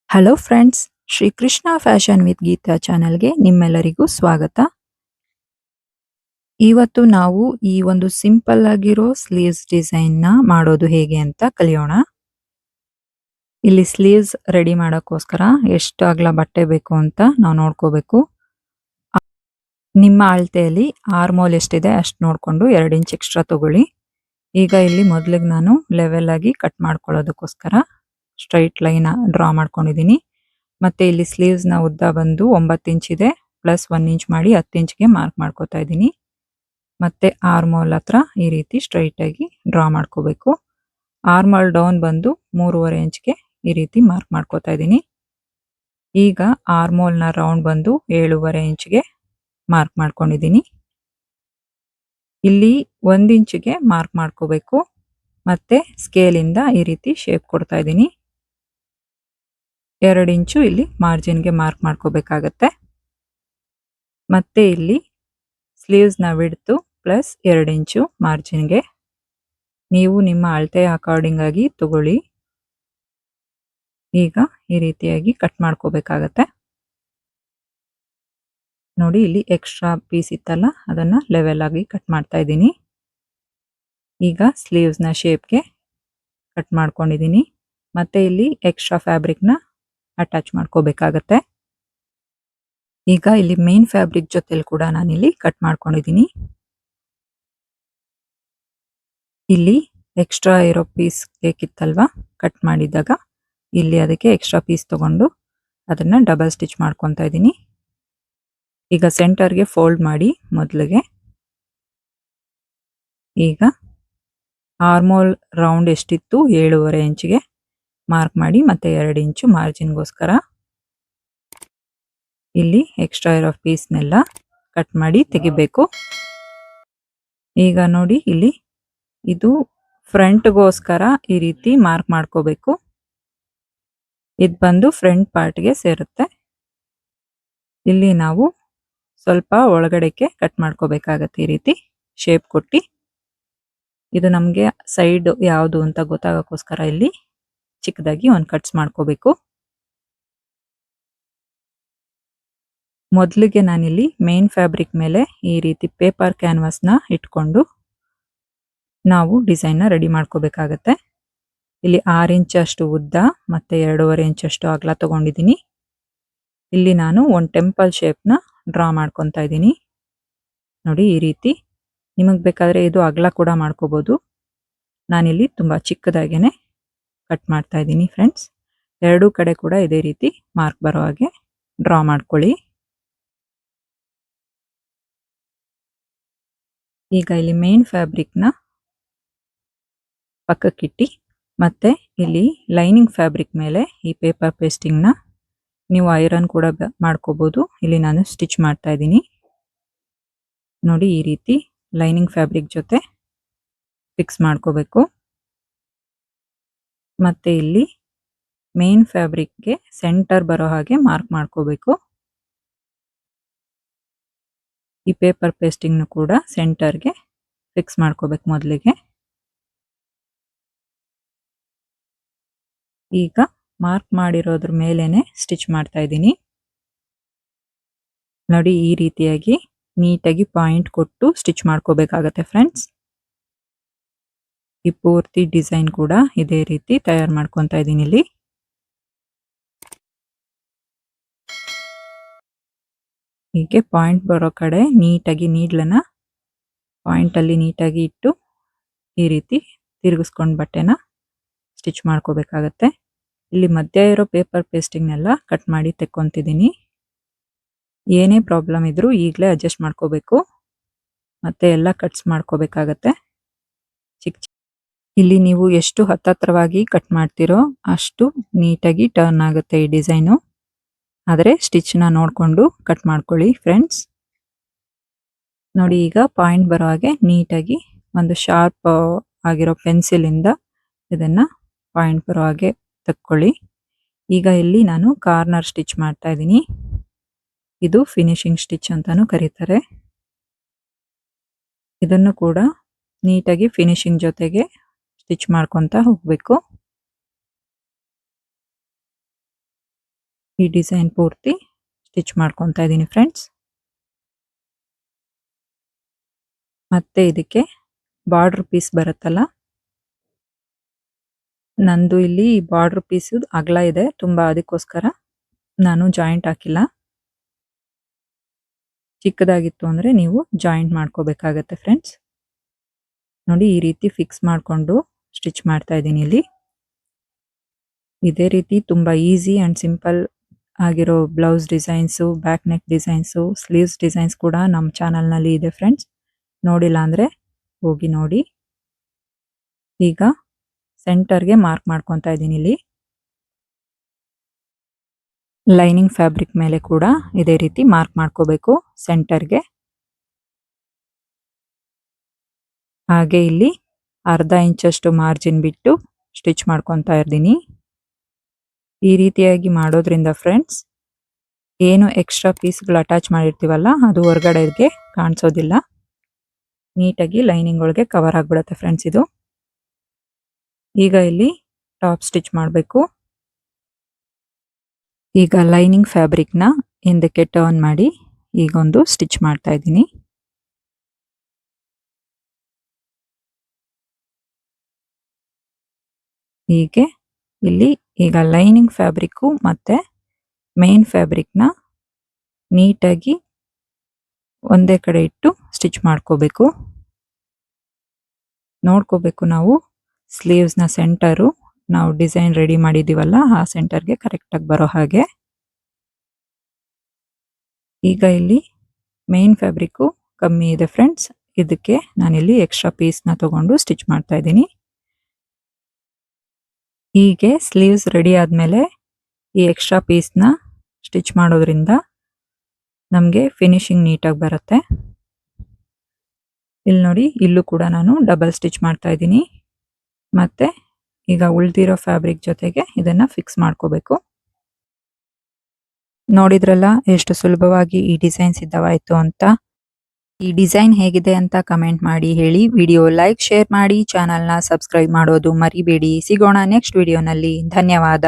Hello friends, Shri Krishna fashion with Geeta ಚಾನೆಲ್ಗೆ ನಿಮ್ಮೆಲ್ಲರಿಗೂ ಸ್ವಾಗತ. ಇವತ್ತು ನಾವು ಈ ಒಂದು ಸಿಂಪಲ್ ಆಗಿರೋ ಸ್ಲೀವ್ಸ್ ಡಿಸೈನ್ನ ಮಾಡೋದು ಹೇಗೆ ಅಂತ ಕಲಿಯೋಣ. ಇಲ್ಲಿ ಸ್ಲೀವ್ಸ್ ರೆಡಿ ಮಾಡೋಕ್ಕೋಸ್ಕರ ಎಷ್ಟು ಅಗಲ ಬಟ್ಟೆ ಬೇಕು ಅಂತ ನಾವು ನೋಡ್ಕೋಬೇಕು. ನಿಮ್ಮ ಅಳತೆಯಲ್ಲಿ ಆರ್ಮೋಲ್ ಎಷ್ಟಿದೆ ಅಷ್ಟು ನೋಡಿಕೊಂಡು 2 ಇಂಚ್ ಎಕ್ಸ್ಟ್ರಾ ತಗೊಳ್ಳಿ. ಈಗ ಇಲ್ಲಿ ಮೊದಲಿಗೆ ನಾನು ಲೆವೆಲ್ ಆಗಿ ಕಟ್ ಮಾಡ್ಕೊಳ್ಳೋದಕ್ಕೋಸ್ಕರ ಸ್ಟ್ರೈಟ್ ಲೈನ್ ಡ್ರಾ ಮಾಡ್ಕೊಂಡಿದ್ದೀನಿ. ಮತ್ತೆ ಇಲ್ಲಿ ಸ್ಲೀವ್ಸ್ನ ಉದ್ದ ಬಂದು 9 ಇಂಚ್ ಇದೆ, ಪ್ಲಸ್ 1 ಇಂಚ್ ಮಾಡಿ 10 ಇಂಚ್ಗೆ ಮಾರ್ಕ್ ಮಾಡ್ಕೋತಾ ಇದ್ದೀನಿ. ಮತ್ತೆ ಆರ್ಮೋಲ್ ಹತ್ರ ಈ ರೀತಿ ಸ್ಟ್ರೈಟ್ ಆಗಿ ಡ್ರಾ ಮಾಡ್ಕೋಬೇಕು. ಆರ್ಮೋಲ್ ಡೌನ್ ಬಂದು 3.5 ಇಂಚ್ಗೆ ಈ ರೀತಿ ಮಾರ್ಕ್ ಮಾಡ್ಕೋತಾ ಇದ್ದೀನಿ. ಈಗ ಆರ್ಮೋಲ್ನ ರೌಂಡ್ ಬಂದು 7.5 ಇಂಚ್ಗೆ ಮಾರ್ಕ್ ಮಾಡ್ಕೊಂಡಿದ್ದೀನಿ. ಇಲ್ಲಿ 1 ಇಂಚ್ಗೆ ಮಾರ್ಕ್ ಮಾಡ್ಕೋಬೇಕು. ಮತ್ತೆ ಸ್ಕೇಲಿಂದ ಈ ರೀತಿ ಶೇಪ್ ಕೊಡ್ತಾ ಇದ್ದೀನಿ. 2 ಇಂಚು ಇಲ್ಲಿ ಮಾರ್ಜಿನ್ಗೆ ಮಾರ್ಕ್ ಮಾಡ್ಕೋಬೇಕಾಗತ್ತೆ. ಮತ್ತೆ ಇಲ್ಲಿ ಸ್ಲೀವ್ಸ್ನ ವಿಡ್ತು ಪ್ಲಸ್ 2 ಇಂಚು ಮಾರ್ಜಿನ್ಗೆ ನೀವು ನಿಮ್ಮ ಅಳತೆಯ ಅಕಾರ್ಡಿಂಗ್ ಆಗಿ ತಗೊಳ್ಳಿ. ಈಗ ಈ ರೀತಿಯಾಗಿ ಕಟ್ ಮಾಡ್ಕೋಬೇಕಾಗತ್ತೆ. ನೋಡಿ, ಇಲ್ಲಿ ಎಕ್ಸ್ಟ್ರಾ ಪೀಸ್ ಇತ್ತಲ್ಲ, ಅದನ್ನ ಲೆವೆಲ್ ಆಗಿ ಕಟ್ ಮಾಡ್ತಾ ಇದ್ದೀನಿ. ಈಗ ಸ್ಲೀವ್ಸ್ನ ಶೇಪ್ಗೆ ಕಟ್ ಮಾಡ್ಕೊಂಡಿದ್ದೀನಿ. ಮತ್ತೆ ಇಲ್ಲಿ ಎಕ್ಸ್ಟ್ರಾ ಫ್ಯಾಬ್ರಿಕ್ನ ಅಟ್ಯಾಚ್ ಮಾಡ್ಕೋಬೇಕಾಗತ್ತೆ. ಈಗ ಇಲ್ಲಿ ಮೇನ್ ಫ್ಯಾಬ್ರಿಕ್ ಜೊತೆಲಿ ಕೂಡ ನಾನಿಲ್ಲಿ ಕಟ್ ಮಾಡ್ಕೊಂಡಿದ್ದೀನಿ. ಇಲ್ಲಿ ಎಕ್ಸ್ಟ್ರಾ ಇರೋ ಪೀಸ್ ಬೇಕಿತ್ತಲ್ವಾ ಕಟ್ ಮಾಡಿದಾಗ, ಇಲ್ಲಿ ಅದಕ್ಕೆ ಎಕ್ಸ್ಟ್ರಾ ಪೀಸ್ ತಗೊಂಡು ಅದನ್ನ ಡಬಲ್ ಸ್ಟಿಚ್ ಮಾಡ್ಕೊತಾ ಇದ್ದೀನಿ. ಈಗ ಸೆಂಟರ್ಗೆ ಫೋಲ್ಡ್ ಮಾಡಿ ಮೊದಲಿಗೆ. ಈಗ ಆರ್ಮೋಲ್ ರೌಂಡ್ ಎಷ್ಟಿತ್ತು 7.5 ಇಂಚ್ಗೆ ಮಾರ್ಕ್ ಮಾಡಿ ಮತ್ತೆ 2 ಇಂಚು ಮಾರ್ಜಿನ್ಗೋಸ್ಕರ ಇಲ್ಲಿ ಎಕ್ಸ್ಟ್ರಾ ಇರೋ ಪೀಸ್ನೆಲ್ಲ ಕಟ್ ಮಾಡಿ ತೆಗಿಬೇಕು. ಈಗ ನೋಡಿ, ಇಲ್ಲಿ ಇದು ಫ್ರಂಟ್ಗೋಸ್ಕರ ಈ ರೀತಿ ಮಾರ್ಕ್ ಮಾಡ್ಕೋಬೇಕು. ಇದು ಬಂದು ಫ್ರಂಟ್ ಪಾರ್ಟ್ಗೆ ಸೇರುತ್ತೆ. ಇಲ್ಲಿ ನಾವು ಸ್ವಲ್ಪ ಒಳಗಡೆಗೆ ಕಟ್ ಮಾಡ್ಕೋಬೇಕಾಗತ್ತೆ. ಈ ರೀತಿ ಶೇಪ್ ಕೊಟ್ಟು, ಇದು ನಮಗೆ ಸೈಡ್ ಯಾವುದು ಅಂತ ಗೊತ್ತಾಗೋಕ್ಕೋಸ್ಕರ ಇಲ್ಲಿ ಚಿಕ್ಕದಾಗಿ ಒಂದು ಕಟ್ಸ್ ಮಾಡ್ಕೋಬೇಕು. ಮೊದಲಿಗೆ ನಾನಿಲ್ಲಿ ಮೇನ್ ಫ್ಯಾಬ್ರಿಕ್ ಮೇಲೆ ಈ ರೀತಿ ಪೇಪರ್ ಕ್ಯಾನ್ವಾಸ್ನ ಇಟ್ಕೊಂಡು ನಾವು ಡಿಸೈನ್ನ ರೆಡಿ ಮಾಡ್ಕೋಬೇಕಾಗತ್ತೆ. ಇಲ್ಲಿ 6 ಇಂಚ್ ಅಷ್ಟು ಉದ್ದ ಮತ್ತೆ 2.5 ಇಂಚ್ ಅಷ್ಟು ಅಗಲ ತಗೊಂಡಿದ್ದೀನಿ. ಇಲ್ಲಿ ನಾನು ಒಂದು ಟೆಂಪಲ್ ಶೇಪ್ನ ಡ್ರಾ ಮಾಡ್ಕೊತಾ ಇದ್ದೀನಿ. ನೋಡಿ, ಈ ರೀತಿ ನಿಮಗೆ ಬೇಕಾದರೆ ಇದು ಅಗಲ ಕೂಡ ಮಾಡ್ಕೋಬೋದು. ನಾನಿಲ್ಲಿ ತುಂಬ ಚಿಕ್ಕದಾಗೇನೆ ಕಟ್ ಮಾಡ್ತಾ ಇದ್ದೀನಿ ಫ್ರೆಂಡ್ಸ್. ಎರಡೂ ಕಡೆ ಕೂಡ ಇದೇ ರೀತಿ ಮಾರ್ಕ್ ಬರೋ ಹಾಗೆ ಡ್ರಾ ಮಾಡ್ಕೊಳ್ಳಿ. ಈಗ ಇಲ್ಲಿ ಮೇನ್ ಫ್ಯಾಬ್ರಿಕ್ನ ಪಕ್ಕಕ್ಕಿಟ್ಟು ಮತ್ತೆ ಇಲ್ಲಿ ಲೈನಿಂಗ್ ಫ್ಯಾಬ್ರಿಕ್ ಮೇಲೆ ಈ ಪೇಪರ್ ಪೇಸ್ಟಿಂಗ್ನ ನೀವು ಐರನ್ ಕೂಡ ಮಾಡ್ಕೋಬೋದು. ಇಲ್ಲಿ ನಾನು ಸ್ಟಿಚ್ ಮಾಡ್ತಾ ಇದ್ದೀನಿ. ನೋಡಿ, ಈ ರೀತಿ ಲೈನಿಂಗ್ ಫ್ಯಾಬ್ರಿಕ್ ಜೊತೆ ಫಿಕ್ಸ್ ಮಾಡ್ಕೋಬೇಕು. ಮತ್ತೆ ಇಲ್ಲಿ ಮೇನ್ ಫ್ಯಾಬ್ರಿಕ್ಗೆ ಸೆಂಟರ್ ಬರೋ ಹಾಗೆ ಮಾರ್ಕ್ ಮಾಡ್ಕೋಬೇಕು. ಈ ಪೇಪರ್ ಪೇಸ್ಟಿಂಗ್ನು ಕೂಡ ಸೆಂಟರ್ಗೆ ಫಿಕ್ಸ್ ಮಾಡ್ಕೋಬೇಕು ಮೊದಲಿಗೆ. ಈಗ ಮಾರ್ಕ್ ಮಾಡಿರೋದ್ರ ಮೇಲೇನೆ ಸ್ಟಿಚ್ ಮಾಡ್ತಾ ಇದ್ದೀನಿ. ನೋಡಿ, ಈ ರೀತಿಯಾಗಿ ನೀಟಾಗಿ ಪಾಯಿಂಟ್ ಕೊಟ್ಟು ಸ್ಟಿಚ್ ಮಾಡ್ಕೋಬೇಕಾಗತ್ತೆ ಫ್ರೆಂಡ್ಸ್. ಈ ಪೂರ್ತಿ ಡಿಸೈನ್ ಕೂಡ ಇದೇ ರೀತಿ ತಯಾರು ಮಾಡ್ಕೊತಾ ಇದ್ದೀನಿ. ಇಲ್ಲಿ ಹೀಗೆ ಪಾಯಿಂಟ್ ಬರೋ ಕಡೆ ನೀಟಾಗಿ ನೀಡ್ಲನ್ನ ಪಾಯಿಂಟಲ್ಲಿ ನೀಟಾಗಿ ಇಟ್ಟು ಈ ರೀತಿ ತಿರುಗಿಸ್ಕೊಂಡು ಬಟ್ಟೆನ ಸ್ಟಿಚ್ ಮಾಡ್ಕೋಬೇಕಾಗತ್ತೆ. ಇಲ್ಲಿ ಮಧ್ಯ ಇರೋ ಪೇಪರ್ ಪೇಸ್ಟಿಂಗ್ನೆಲ್ಲ ಕಟ್ ಮಾಡಿ ತೆಕ್ಕೊಂತಿದ್ದೀನಿ. ಏನೇ ಪ್ರಾಬ್ಲಮ್ ಇದ್ರೂ ಈಗಲೇ ಅಡ್ಜಸ್ಟ್ ಮಾಡ್ಕೋಬೇಕು. ಮತ್ತೆ ಎಲ್ಲ ಕಟ್ಸ್ ಮಾಡ್ಕೋಬೇಕಾಗತ್ತೆ. ಇಲ್ಲಿ ನೀವು ಎಷ್ಟು ಹತ್ತತ್ರವಾಗಿ ಕಟ್ ಮಾಡ್ತಿರೋ ಅಷ್ಟು ನೀಟಾಗಿ ಟರ್ನ್ ಆಗುತ್ತೆ ಈ ಡಿಸೈನು. ಆದರೆ ಸ್ಟಿಚ್ನ ನೋಡಿಕೊಂಡು ಕಟ್ ಮಾಡ್ಕೊಳ್ಳಿ ಫ್ರೆಂಡ್ಸ್. ನೋಡಿ, ಈಗ ಪಾಯಿಂಟ್ ಬರೋ ಹಾಗೆ ನೀಟಾಗಿ ಒಂದು ಶಾರ್ಪ್ ಆಗಿರೋ ಪೆನ್ಸಿಲಿಂದ ಇದನ್ನು ಪಾಯಿಂಟ್ ಬರೋ ಹಾಗೆ ತಕ್ಕೊಳ್ಳಿ. ಈಗ ಇಲ್ಲಿ ನಾನು ಕಾರ್ನರ್ ಸ್ಟಿಚ್ ಮಾಡ್ತಾ ಇದ್ದೀನಿ. ಇದು ಫಿನಿಶಿಂಗ್ ಸ್ಟಿಚ್ ಅಂತಾನೂ ಕರೀತಾರೆ. ಇದನ್ನು ಕೂಡ ನೀಟಾಗಿ ಫಿನಿಶಿಂಗ್ ಜೊತೆಗೆ ಸ್ಟಿಚ್ ಮಾಡ್ಕೊತಾ ಹೋಗಬೇಕು. ಈ ಡಿಸೈನ್ ಪೂರ್ತಿ ಸ್ಟಿಚ್ ಮಾಡ್ಕೊತಾ ಇದ್ದೀನಿ ಫ್ರೆಂಡ್ಸ್. ಮತ್ತೆ ಇದಕ್ಕೆ ಬಾರ್ಡರ್ ಪೀಸ್ ಬರುತ್ತಲ್ಲ, ನಂದು ಇಲ್ಲಿ ಬಾರ್ಡರ್ ಪೀಸ್ ಅಗಲ ಇದೆ ತುಂಬಾ, ಅದಕ್ಕೋಸ್ಕರ ನಾನು ಜಾಯಿಂಟ್ ಹಾಕಿಲ್ಲ. ಚಿಕ್ಕದಾಗಿತ್ತು ಅಂದ್ರೆ ನೀವು ಜಾಯಿಂಟ್ ಮಾಡ್ಕೋಬೇಕಾಗತ್ತೆ ಫ್ರೆಂಡ್ಸ್. ನೋಡಿ, ಈ ರೀತಿ ಫಿಕ್ಸ್ ಮಾಡಿಕೊಂಡು ಸ್ಟಿಚ್ ಮಾಡ್ತಾ ಇದ್ದೀನಿ ಇಲ್ಲಿ. ಇದೇ ರೀತಿ ತುಂಬಾ ಈಸಿ ಅಂಡ್ ಸಿಂಪಲ್ ಆಗಿರೋ blouse designs, back neck designs, sleeves designs ಕೂಡ ನಮ್ಮ ಚಾನಲ್ನಲ್ಲಿ ಇದೆ ಫ್ರೆಂಡ್ಸ್. ನೋಡಿಲ್ಲ ಅಂದರೆ ಹೋಗಿ ನೋಡಿ. ಈಗ ಸೆಂಟರ್ಗೆ ಮಾರ್ಕ್ ಮಾಡ್ಕೊತಾ ಇದ್ದೀನಿ ಇಲ್ಲಿ. ಲೈನಿಂಗ್ ಫ್ಯಾಬ್ರಿಕ್ ಮೇಲೆ ಕೂಡ ಇದೇ ರೀತಿ ಮಾರ್ಕ್ ಮಾಡ್ಕೋಬೇಕು ಸೆಂಟರ್ಗೆ. ಹಾಗೆ ಇಲ್ಲಿ ಅರ್ಧ ಇಂಚಷ್ಟು ಮಾರ್ಜಿನ್ ಬಿಟ್ಟು ಸ್ಟಿಚ್ ಮಾಡ್ಕೊತಾ ಇದ್ದೀನಿ. ಈ ರೀತಿಯಾಗಿ ಮಾಡೋದ್ರಿಂದ ಫ್ರೆಂಡ್ಸ್, ಏನು ಎಕ್ಸ್ಟ್ರಾ ಪೀಸ್ಗಳು ಅಟ್ಯಾಚ್ ಮಾಡಿರ್ತೀವಲ್ಲ ಅದು ಹೊರಗಡೆಗೆ ಕಾಣಿಸೋದಿಲ್ಲ. ನೀಟಾಗಿ ಲೈನಿಂಗ್ ಒಳಗೆ ಕವರ್ ಆಗಿಬಿಡುತ್ತೆ ಫ್ರೆಂಡ್ಸ್ ಇದು. ಈಗ ಇಲ್ಲಿ ಟಾಪ್ ಸ್ಟಿಚ್ ಮಾಡಬೇಕು. ಈಗ ಲೈನಿಂಗ್ ಫ್ಯಾಬ್ರಿಕ್ನ ಹಿಂದಕ್ಕೆ ಟರ್ನ್ ಮಾಡಿ ಈಗ ಒಂದು ಸ್ಟಿಚ್ ಮಾಡ್ತಾ ಇದ್ದೀನಿ. ಹೀಗೆ ಇಲ್ಲಿ ಈಗ ಲೈನಿಂಗ್ ಫ್ಯಾಬ್ರಿಕ್ಕು ಮತ್ತೆ ಮೇನ್ ಫ್ಯಾಬ್ರಿಕ್ನ ನೀಟಾಗಿ ಒಂದೇ ಕಡೆ ಇಟ್ಟು ಸ್ಟಿಚ್ ಮಾಡ್ಕೋಬೇಕು. ನೋಡ್ಕೋಬೇಕು ನಾವು ಸ್ಲೀವ್ಸ್ನ ಸೆಂಟರು ನಾವು ಡಿಸೈನ್ ರೆಡಿ ಮಾಡಿದ್ದೀವಲ್ಲ ಆ ಸೆಂಟರ್ಗೆ ಕರೆಕ್ಟಾಗಿ ಬರೋ ಹಾಗೆ. ಈಗ ಇಲ್ಲಿ ಮೇನ್ ಫ್ಯಾಬ್ರಿಕ್ಕು ಕಮ್ಮಿ ಇದೆ ಫ್ರೆಂಡ್ಸ್, ಇದಕ್ಕೆ ನಾನಿಲ್ಲಿ ಎಕ್ಸ್ಟ್ರಾ ಪೀಸ್ನ ತಗೊಂಡು ಸ್ಟಿಚ್ ಮಾಡ್ತಾ ಇದ್ದೀನಿ. ಹೀಗೆ ಸ್ಲೀವ್ಸ್ ರೆಡಿ ಆದಮೇಲೆ ಈ ಎಕ್ಸ್ಟ್ರಾ ಪೀಸ್ನ ಸ್ಟಿಚ್ ಮಾಡೋದ್ರಿಂದ ನಮಗೆ ಫಿನಿಶಿಂಗ್ ನೀಟಾಗಿ ಬರುತ್ತೆ. ಇಲ್ಲಿ ನೋಡಿ, ಇಲ್ಲೂ ಕೂಡ ನಾನು ಡಬಲ್ ಸ್ಟಿಚ್ ಮಾಡ್ತಾ ಇದ್ದೀನಿ. ಮತ್ತೆ ಈಗ ಉಳಿದಿರೋ ಫ್ಯಾಬ್ರಿಕ್ ಜೊತೆಗೆ ಇದನ್ನ ಫಿಕ್ಸ್ ಮಾಡ್ಕೋಬೇಕು. ನೋಡಿದ್ರಲ್ಲ ಎಷ್ಟು ಸುಲಭವಾಗಿ ಈ ಡಿಸೈನ್ ಸಿದ್ಧವಾಯಿತು ಅಂತ. ಈ ಡಿಸೈನ್ ಹೇಗಿದೆ ಅಂತ ಕಮೆಂಟ್ ಮಾಡಿ ಹೇಳಿ. ವಿಡಿಯೋ ಲೈಕ್, ಶೇರ್ ಮಾಡಿ, ಚಾನಲ್ನ ಸಬ್ಸ್ಕ್ರೈಬ್ ಮಾಡೋದು ಮರಿಬೇಡಿ. ಸಿಗೋಣ ನೆಕ್ಸ್ಟ್ ವಿಡಿಯೋನಲ್ಲಿ. ಧನ್ಯವಾದ.